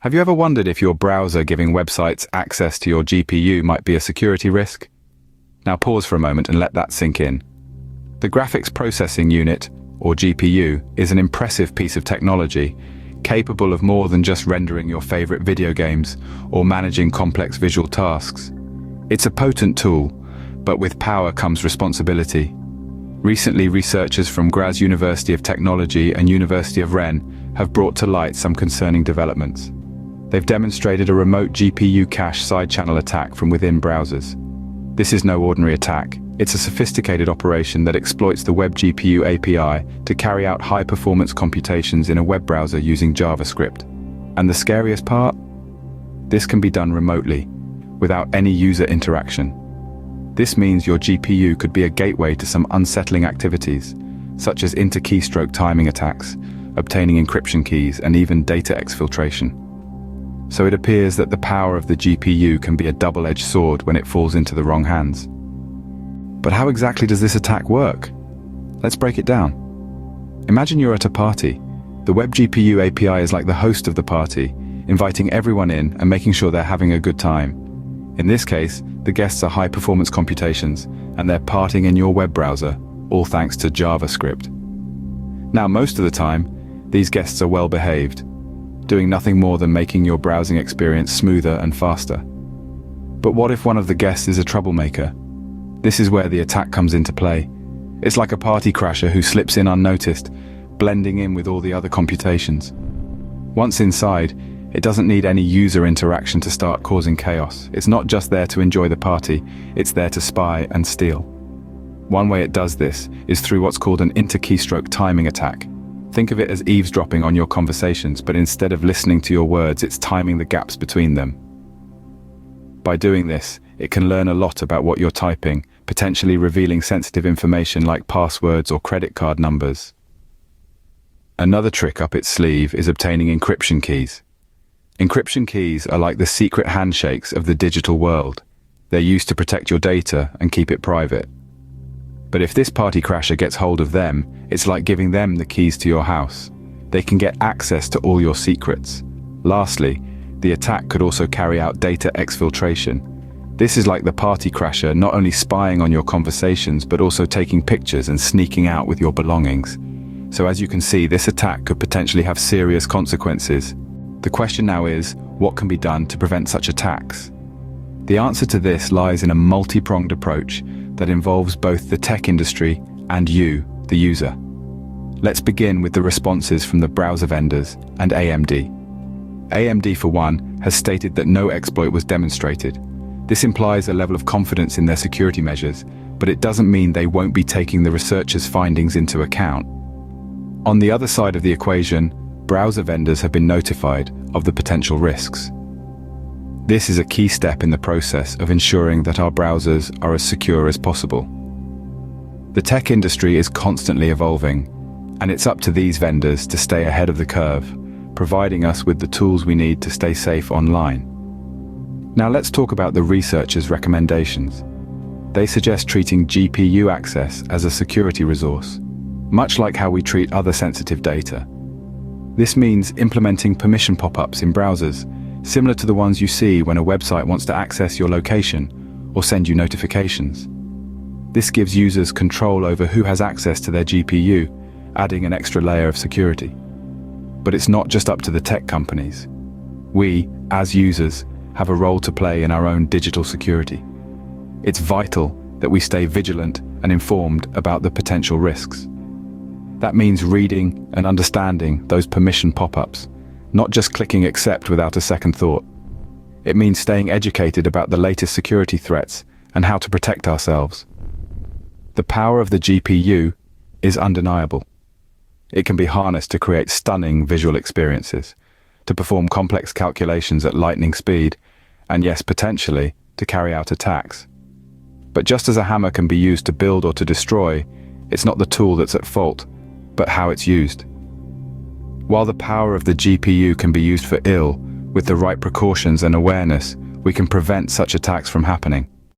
Have you ever wondered if your browser giving websites access to your GPU might be a security risk? Now pause for a moment and let that sink in. The Graphics Processing Unit, or GPU, is an impressive piece of technology, capable of more than just rendering your favorite video games or managing complex visual tasks. It's a potent tool, but with power comes responsibility. Recently, researchers from Graz University of Technology and University of Rennes have brought to light some concerning developments. They've demonstrated a remote GPU cache side-channel attack from within browsers. This is no ordinary attack. It's a sophisticated operation that exploits the Web GPU API to carry out high-performance computations in a web browser using JavaScript. And the scariest part? This can be done remotely, without any user interaction. This means your GPU could be a gateway to some unsettling activities, such as inter-keystroke timing attacks, obtaining encryption keys, and even data exfiltration. So it appears that the power of the GPU can be a double-edged sword when it falls into the wrong hands. But how exactly does this attack work? Let's break it down. Imagine you're at a party. The Web GPU API is like the host of the party, inviting everyone in and making sure they're having a good time. In this case, the guests are high-performance computations, and they're partying in your web browser, all thanks to JavaScript. Now, most of the time, these guests are well-behaved, doing nothing more than making your browsing experience smoother and faster. But what if one of the guests is a troublemaker? This is where the attack comes into play. It's like a party crasher who slips in unnoticed, blending in with all the other computations. Once inside, it doesn't need any user interaction to start causing chaos. It's not just there to enjoy the party, it's there to spy and steal. One way it does this is through what's called an inter-keystroke timing attack. Think of it as eavesdropping on your conversations, but instead of listening to your words, it's timing the gaps between them. By doing this, it can learn a lot about what you're typing, potentially revealing sensitive information like passwords or credit card numbers. Another trick up its sleeve is obtaining encryption keys. Encryption keys are like the secret handshakes of the digital world. They're used to protect your data and keep it private. But if this party crasher gets hold of them, it's like giving them the keys to your house. They can get access to all your secrets. Lastly, the attack could also carry out data exfiltration. This is like the party crasher not only spying on your conversations, but also taking pictures and sneaking out with your belongings. So as you can see, this attack could potentially have serious consequences. The question now is, what can be done to prevent such attacks? The answer to this lies in a multi-pronged approach that involves both the tech industry and you, the user. Let's begin with the responses from the browser vendors and AMD. AMD, for one, has stated that no exploit was demonstrated. This implies a level of confidence in their security measures, but it doesn't mean they won't be taking the researchers' findings into account. On the other side of the equation, browser vendors have been notified of the potential risks. This is a key step in the process of ensuring that our browsers are as secure as possible. The tech industry is constantly evolving, and it's up to these vendors to stay ahead of the curve, providing us with the tools we need to stay safe online. Now let's talk about the researchers' recommendations. They suggest treating GPU access as a security resource, much like how we treat other sensitive data. This means implementing permission pop-ups in browsers, similar to the ones you see when a website wants to access your location or send you notifications. This gives users control over who has access to their GPU, adding an extra layer of security. But it's not just up to the tech companies. We, as users, have a role to play in our own digital security. It's vital that we stay vigilant and informed about the potential risks. That means reading and understanding those permission pop-ups, not just clicking accept without a second thought. It means staying educated about the latest security threats and how to protect ourselves. The power of the GPU is undeniable. It can be harnessed to create stunning visual experiences, to perform complex calculations at lightning speed, and yes, potentially, to carry out attacks. But just as a hammer can be used to build or to destroy, it's not the tool that's at fault, but how it's used. While the power of the GPU can be used for ill, with the right precautions and awareness, we can prevent such attacks from happening.